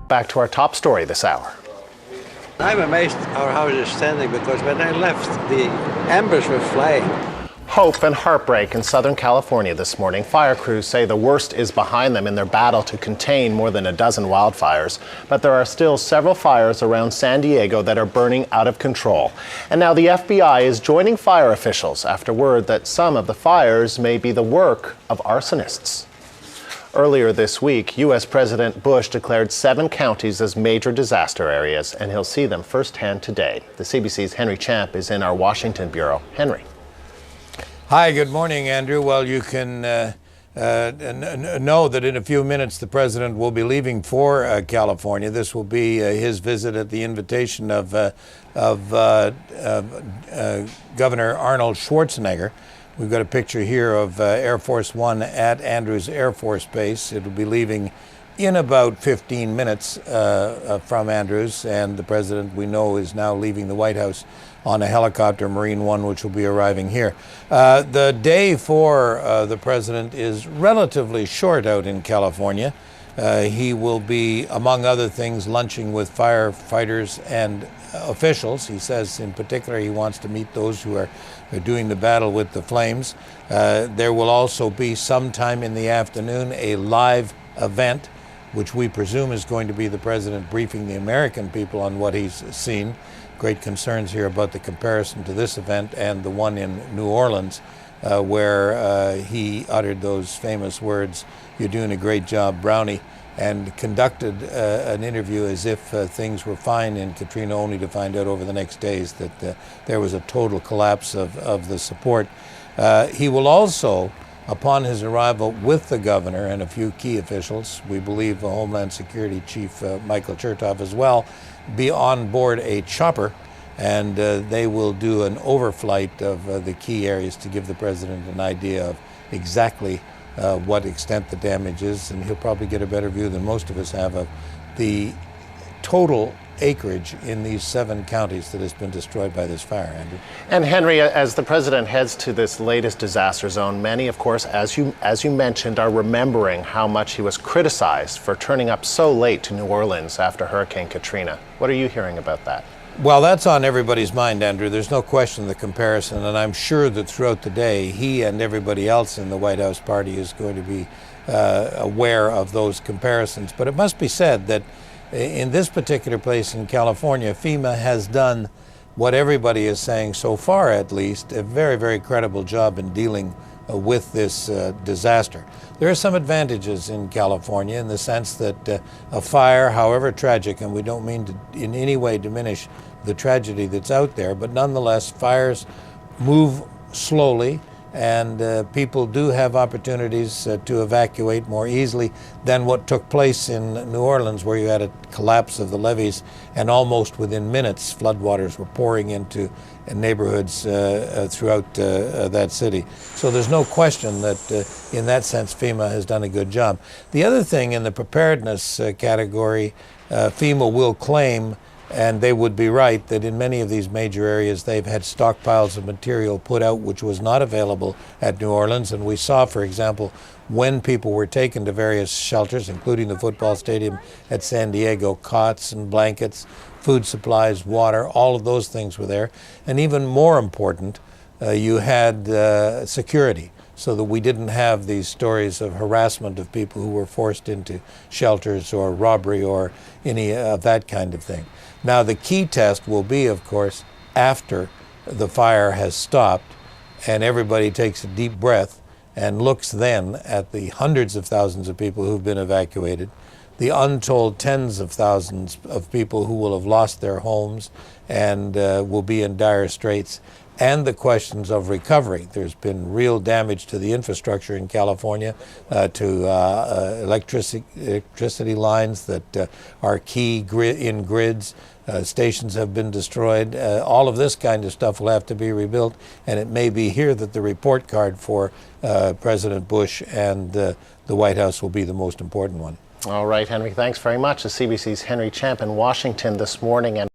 Back to our top story this hour. I'm amazed our house is standing because when I left, the embers were flying. Hope and heartbreak in Southern California this morning. Fire crews say the worst is behind them in their battle to contain more than a dozen wildfires. But there are still several fires around San Diego that are burning out of control. And now the FBI is joining fire officials after word that some of the fires may be the work of arsonists. Earlier this week, U.S. President Bush declared 7 counties as major disaster areas, and he'll see them firsthand today. The CBC's Henry Champ is in our Washington bureau. Henry. Hi, good morning, Andrew. Well, you can know that in a few minutes the president will be leaving for California. This will be his visit at the invitation of Governor Arnold Schwarzenegger. We've got a picture here of Air Force One at Andrews Air Force Base. It will be leaving in about 15 minutes from Andrews, and the president, we know, is now leaving the White House on a helicopter, Marine One, which will be arriving here. The day for the president is relatively short out in California. He will be, among other things, lunching with firefighters and officials. He says in particular he wants to meet those who are doing the battle with the flames. There will also be sometime in the afternoon a live event, which we presume is going to be the president briefing the American people on what he's seen. Great concerns here about the comparison to this event and the one in New Orleans, where he uttered those famous words, "You're doing a great job, Brownie," and conducted an interview as if things were fine in Katrina, only to find out over the next days that there was a total collapse of the support. He will also, upon his arrival with the governor and a few key officials, we believe Homeland Security Chief Michael Chertoff as well, be on board a chopper, and they will do an overflight of the key areas to give the president an idea of exactly what extent the damage is, and he'll probably get a better view than most of us have of the total acreage in these 7 counties that has been destroyed by this fire, Andrew. And Henry, as the president heads to this latest disaster zone, many, of course, as you mentioned, are remembering how much he was criticized for turning up so late to New Orleans after Hurricane Katrina. What are you hearing about that? Well, that's on everybody's mind, Andrew. There's no question the comparison, and I'm sure that throughout the day, he and everybody else in the White House party is going to be aware of those comparisons. But it must be said that in this particular place in California, FEMA has done what everybody is saying so far, at least, a very, very credible job in dealing with this disaster. There are some advantages in California in the sense that a fire, however tragic, and we don't mean to in any way diminish the tragedy that's out there, but nonetheless, fires move slowly, and people do have opportunities to evacuate more easily than what took place in New Orleans, where you had a collapse of the levees, and almost within minutes, floodwaters were pouring into neighborhoods throughout that city. So there's no question that in that sense, FEMA has done a good job. The other thing in the preparedness category, FEMA will claim, and they would be right, that in many of these major areas they've had stockpiles of material put out which was not available at New Orleans. And we saw, for example, when people were taken to various shelters, including the football stadium at San Diego, cots and blankets, food supplies, water, all of those things were there. And even more important, you had security, so that we didn't have these stories of harassment of people who were forced into shelters or robbery or any of that kind of thing. Now, the key test will be, of course, after the fire has stopped and everybody takes a deep breath and looks then at the hundreds of thousands of people who've been evacuated, the untold tens of thousands of people who will have lost their homes and will be in dire straits, and the questions of recovery. There's been real damage to the infrastructure in California, to electricity lines that are key in grids. Stations have been destroyed. All of this kind of stuff will have to be rebuilt, and it may be here that the report card for President Bush and the White House will be the most important one. All right, Henry, thanks very much. The CBC's Henry Champ in Washington this morning. And